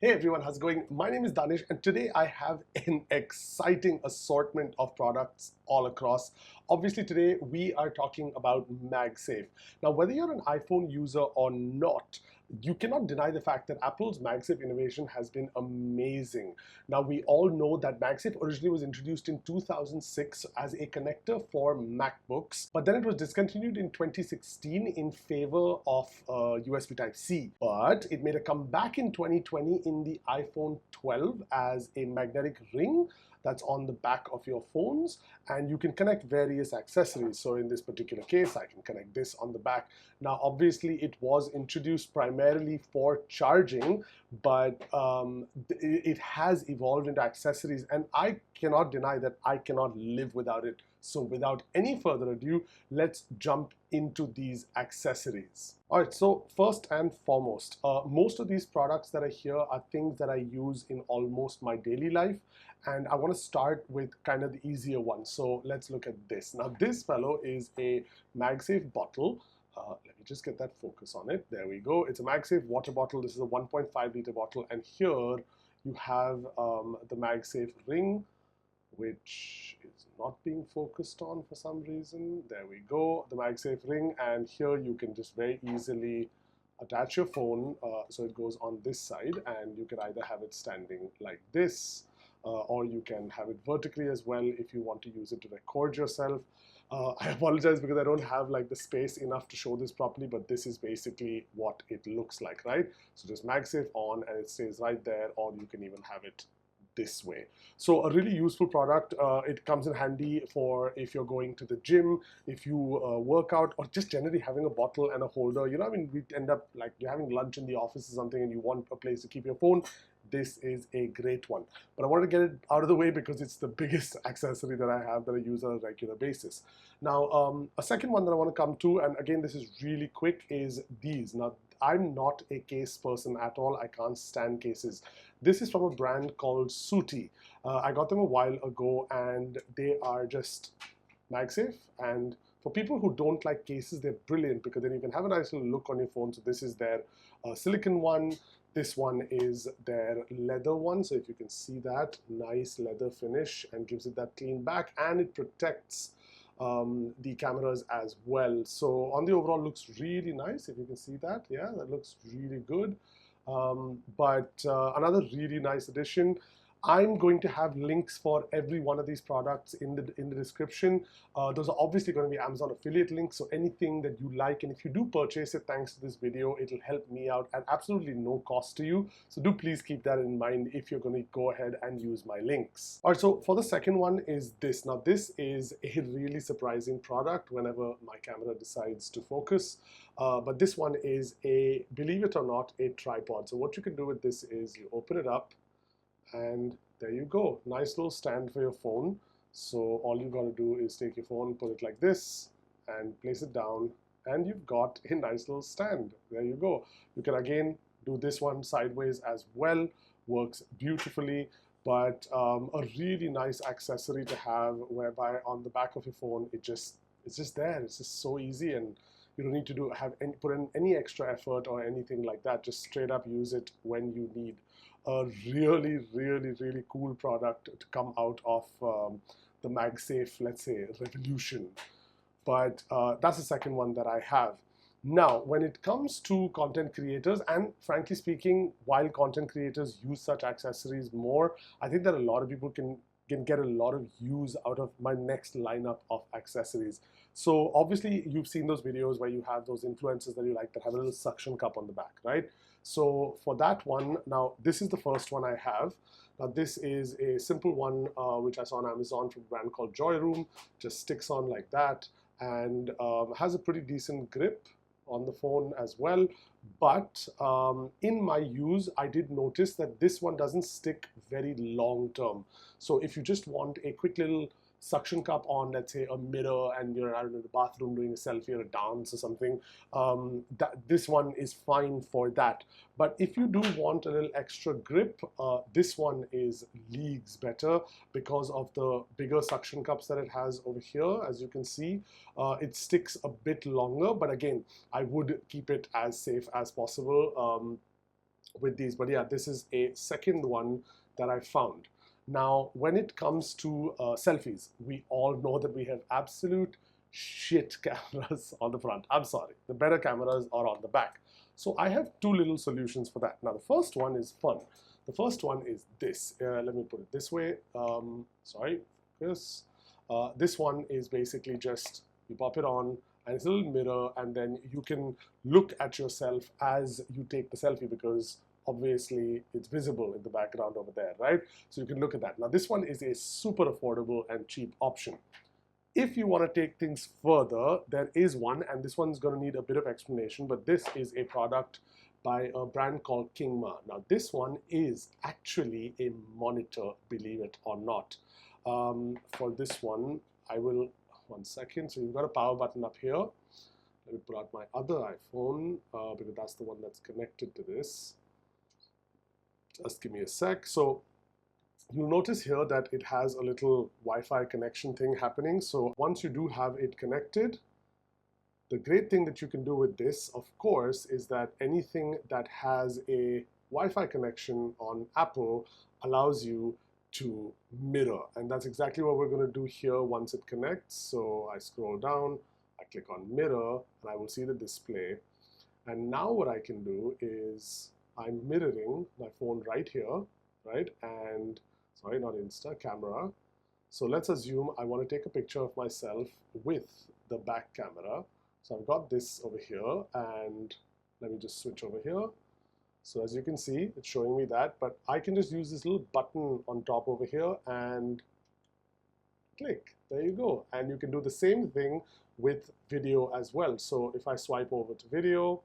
Hey everyone, how's it going? My name is Danish and today I have an exciting assortment of products all across. Obviously today we are talking about MagSafe. Now whether you're an iPhone user or not, you cannot deny the fact that Apple's MagSafe innovation has been amazing. Now we all know that MagSafe originally was introduced in 2006 as a connector for MacBooks, but then it was discontinued in 2016 in favor of USB Type-C. But it made a comeback in 2020 in the iPhone 12 as a magnetic ring that's on the back of your phones, and you can connect various accessories. So in this particular case, I can connect this on the back. Now obviously it was introduced primarily for charging, but it has evolved into accessories, and I cannot deny that I cannot live without it. So without any further ado, let's jump into these accessories. All right, so first and foremost, most of these products that are here are things that I use in almost my daily life, and I want to start with kind of the easier one. So let's look at this. Now this fellow is a MagSafe bottle. Let me just get that focus on it. There we go. It's a MagSafe water bottle. This is a 1.5 liter bottle, and here you have the MagSafe ring, which is not being focused on for some reason. There we go, the MagSafe ring, and here you can just very easily attach your phone, so it goes on this side, and you can either have it standing like this, or you can have it vertically as well if you want to use it to record yourself. I apologize because I don't have like the space enough to show this properly, but this is basically what it looks like, right? So just MagSafe on and it stays right there, or you can even have it this way. So a really useful product. It comes in handy for if you're going to the gym, if you work out, or just generally having a bottle and a holder. You know, I mean, we end up like you're having lunch in the office or something and you want a place to keep your phone. This is a great one. But I want to get it out of the way because it's the biggest accessory that I have that I use on a regular basis. Now, a second one that I want to come to, and again, this is really quick, is these. Now, I'm not a case person at all. I can't stand cases. This is from a brand called Süti. I got them a while ago, and they are just MagSafe. And for people who don't like cases, they're brilliant because then you can have a nice little look on your phone. So this is their silicon one. This one is their leather one. So if you can see that, nice leather finish and gives it that clean back, and it protects the cameras as well. So on the overall looks really nice. If you can see that, yeah, that looks really good. But another really nice addition. I'm going to have links for every one of these products in the description. Those are obviously going to be Amazon affiliate links, so anything that you like, and if you do purchase it thanks to this video, it'll help me out at absolutely no cost to you. So do please keep that in mind if you're going to go ahead and use my links. All right, so for the second one is this. Now this is a really surprising product whenever my camera decides to focus. But this one is a, believe it or not, a tripod. So what you can do with this is you open it up, and there you go, nice little stand for your phone. So all you got to do is take your phone, put it like this, and place it down, and you've got a nice little stand. There you go. You can again do this one sideways as well, works beautifully. But a really nice accessory to have, whereby on the back of your phone it's just there. It's just so easy, and you don't need to put in any extra effort or anything like that. Just straight up use it when you need a really, really, really cool product to come out of the MagSafe, let's say, revolution. But that's the second one that I have. Now, when it comes to content creators, and frankly speaking, while content creators use such accessories more, I think that a lot of people can get a lot of use out of my next lineup of accessories. So obviously you've seen those videos where you have those influencers that you like that have a little suction cup on the back, right? So for that one, now this is the first one I have. Now this is a simple one which I saw on Amazon from a brand called Joy Room. Just sticks on like that, and has a pretty decent grip on the phone as well. But in my use, I did notice that this one doesn't stick very long term. So if you just want a quick little suction cup on, let's say, a mirror, and you're out in the bathroom doing a selfie or a dance or something, this one is fine for that. But if you do want a little extra grip, this one is leagues better because of the bigger suction cups that it has over here. As you can see, it sticks a bit longer, but again, I would keep it as safe as possible. with these. But yeah, this is a second one that I found. Now, when it comes to selfies, we all know that we have absolute shit cameras on the front. I'm sorry, the better cameras are on the back. So I have two little solutions for that. Now, the first one is fun. The first one is this. Let me put it this way. Sorry, focus. This one is basically just, you pop it on, and it's a little mirror, and then you can look at yourself as you take the selfie, because obviously it's visible in the background over there, right? So you can look at that. Now, this one is a super affordable and cheap option. If you want to take things further, there is one, and this one's going to need a bit of explanation, but this is a product by a brand called Kingma. Now, this one is actually a monitor, believe it or not. For this one, I will, one second. So you've got a power button up here. Let me pull out my other iPhone because that's the one that's connected to this. Just give me a sec. So you'll notice here that it has a little Wi-Fi connection thing happening. So once you do have it connected, the great thing that you can do with this, of course, is that anything that has a Wi-Fi connection on Apple allows you to mirror. And that's exactly what we're going to do here once it connects. So I scroll down, I click on mirror, and I will see the display. And now what I can do is I'm mirroring my phone right here, right? And sorry, not Insta, camera. So let's assume I want to take a picture of myself with the back camera. So I've got this over here, and let me just switch over here. So as you can see, it's showing me that, but I can just use this little button on top over here and click. There you go. And you can do the same thing with video as well. So if I swipe over to video,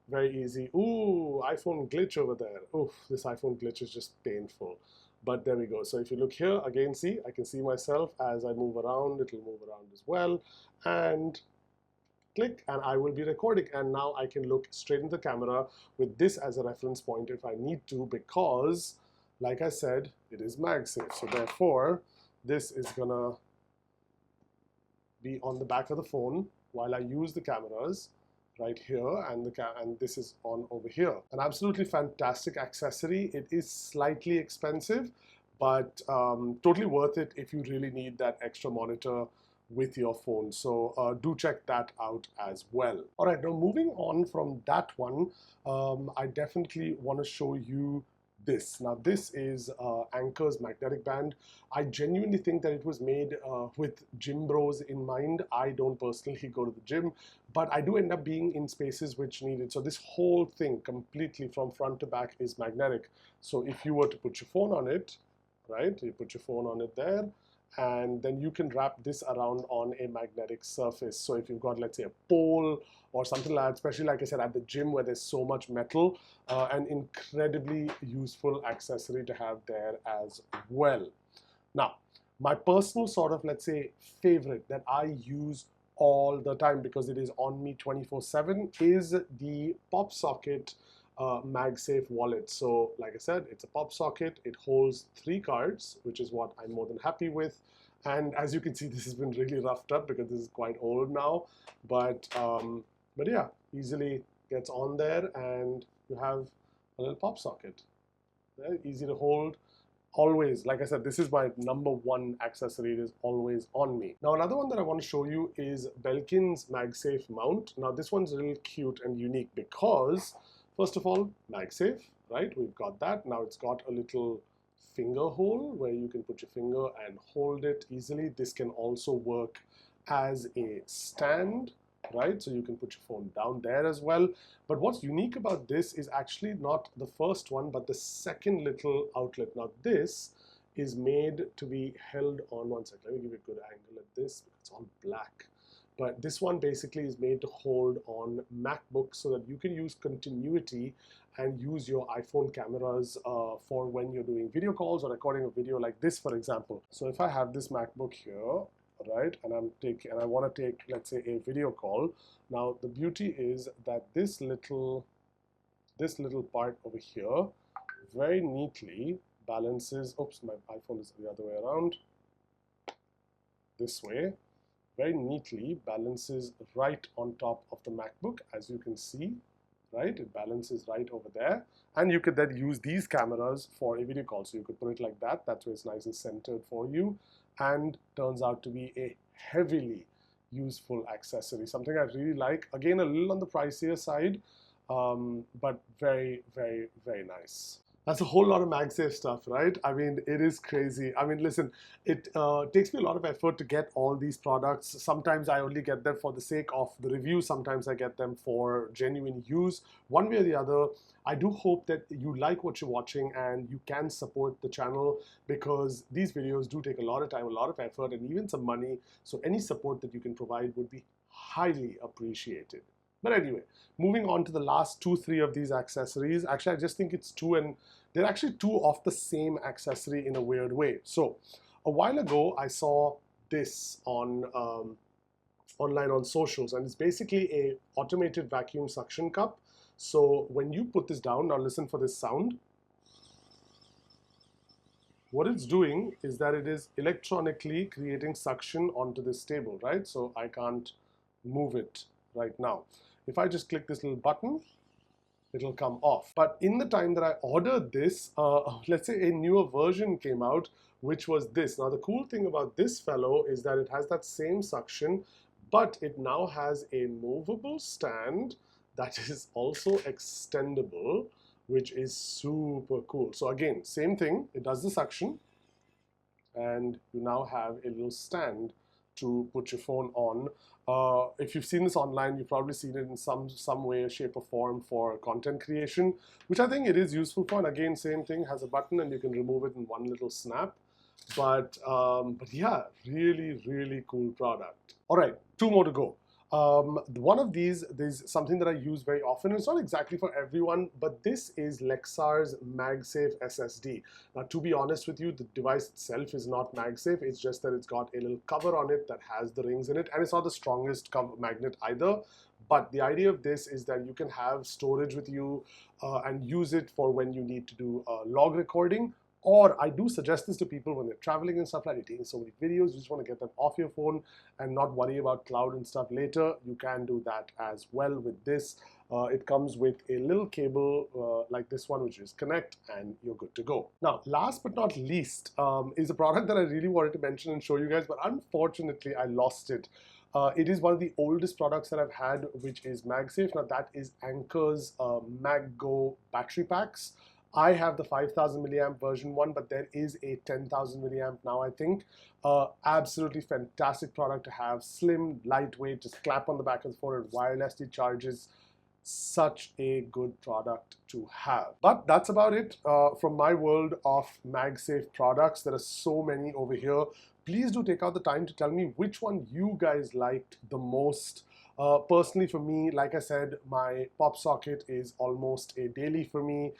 very easy. Ooh, iPhone glitch over there. Oof, this iPhone glitch is just painful. But there we go. So if you look here, again, see, I can see myself as I move around. It'll move around as well. And click, and I will be recording. And now I can look straight into the camera with this as a reference point if I need to, because, like I said, it is MagSafe. So therefore, this is gonna be on the back of the phone while I use the cameras right here, and this is on over here. An absolutely fantastic accessory. It is slightly expensive, but totally worth it if you really need that extra monitor with your phone. So do check that out as well. All right, now moving on from that one, I definitely want to show you this. Now this is Anker's magnetic band. I genuinely think that it was made with gym bros in mind. I don't personally go to the gym, but I do end up being in spaces which need it. So this whole thing completely from front to back is magnetic. So if you were to put your phone on it, right, you put your phone on it there, and then you can wrap this around on a magnetic surface. So if you've got, let's say, a pole or something like that, especially like I said, at the gym where there's so much metal, an incredibly useful accessory to have there as well. Now, my personal sort of, let's say, favorite that I use all the time because it is on me 24/7 is the PopSocket MagSafe Wallet. So like I said, it's a PopSocket. It holds 3 cards, which is what I'm more than happy with. And as you can see, this has been really roughed up because this is quite old now. But yeah, easily gets on there, and you have a little PopSocket. Very easy to hold. Always, like I said, this is my #1 accessory. It is always on me. Now, another one that I want to show you is Belkin's MagSafe mount. Now, this one's a little cute and unique because, first of all, MagSafe, right? We've got that. Now it's got a little finger hole where you can put your finger and hold it easily. This can also work as a stand, right? So you can put your phone down there as well. But what's unique about this is actually not the first one, but the second little outlet. Now this is made to be held on, one second, let me give you a good angle at this. It's all black. But this one basically is made to hold on MacBook so that you can use continuity and use your iPhone cameras for when you're doing video calls or recording a video like this, for example. So if I have this MacBook here, right, and I want to take, let's say, a video call. Now the beauty is that this little part over here very neatly balances. Oops, my iPhone is the other way around. This way. Very neatly balances right on top of the MacBook, as you can see, right? It balances right over there. And you could then use these cameras for a video call. So you could put it like that. That's where it's nice and centered for you. And turns out to be a heavily useful accessory. Something I really like. Again, a little on the pricier side, but very, very, very nice. That's a whole lot of MagSafe stuff, right? I mean, it is crazy. I mean, listen, it takes me a lot of effort to get all these products. Sometimes I only get them for the sake of the review. Sometimes I get them for genuine use. One way or the other, I do hope that you like what you're watching and you can support the channel, because these videos do take a lot of time, a lot of effort, and even some money. So any support that you can provide would be highly appreciated. But anyway, moving on to the last 2-3 of these accessories. Actually, I just think it's two, and they're actually two of the same accessory in a weird way. So a while ago, I saw this on online on socials, and it's basically a automated vacuum suction cup. So when you put this down, now listen for this sound. What it's doing is that it is electronically creating suction onto this table, right? So I can't move it right now. If I just click this little button, it'll come off. But in the time that I ordered this, let's say a newer version came out, which was this. Now the cool thing about this fellow is that it has that same suction, but it now has a movable stand that is also extendable, which is super cool. So again, same thing, it does the suction, and you now have a little stand to put your phone on. If you've seen this online, you've probably seen it in some way, shape, or form for content creation, which I think it is useful for. And again, same thing, has a button and you can remove it in one little snap. But yeah, really, really cool product. All right, 2 more to go. One of these, there's something that I use very often. It's not exactly for everyone, but this is Lexar's MagSafe SSD. Now, to be honest with you, the device itself is not MagSafe. It's just that it's got a little cover on it that has the rings in it, and it's not the strongest magnet either. But the idea of this is that you can have storage with you and use it for when you need to do log recording. Or I do suggest this to people when they're traveling and stuff like that. You're taking so many videos, you just want to get them off your phone and not worry about cloud and stuff later. You can do that as well with this. It comes with a little cable like this one, which is connect, and you're good to go. Now, last but not least is a product that I really wanted to mention and show you guys, but unfortunately I lost it. It is one of the oldest products that I've had, which is MagSafe. Now that is Anker's MacGo battery packs. I have the 5000 milliamp version one, but there is a 10,000 milliamp now, I think. Absolutely fantastic product to have. Slim, lightweight, just clap on the back of the phone, it wirelessly charges. Such a good product to have. But that's about it from my world of MagSafe products. There are so many over here. Please do take out the time to tell me which one you guys liked the most. Personally, for me, like I said, my PopSocket is almost a daily for me.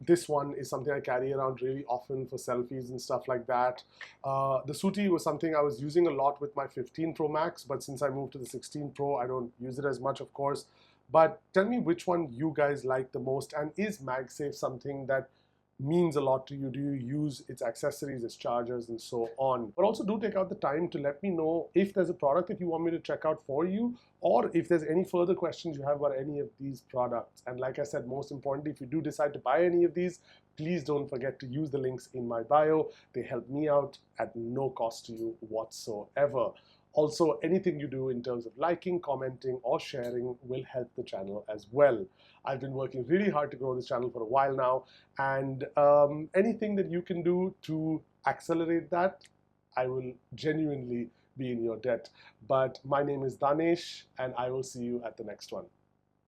This one is something I carry around really often for selfies and stuff like that. The Süti was something I was using a lot with my 15 Pro Max, but since I moved to the 16 Pro, I don't use it as much, of course. But tell me which one you guys like the most, and is MagSafe something that means a lot to you? Do you use its accessories, its chargers, and so on? But also do take out the time to let me know if there's a product that you want me to check out for you, or if there's any further questions you have about any of these products. And like I said, most importantly, if you do decide to buy any of these, please don't forget to use the links in my bio. They help me out at no cost to you whatsoever. Also, anything you do in terms of liking, commenting, or sharing will help the channel as well. I've been working really hard to grow this channel for a while now, and anything that you can do to accelerate that, I will genuinely be in your debt. But my name is Danesh, and I will see you at the next one.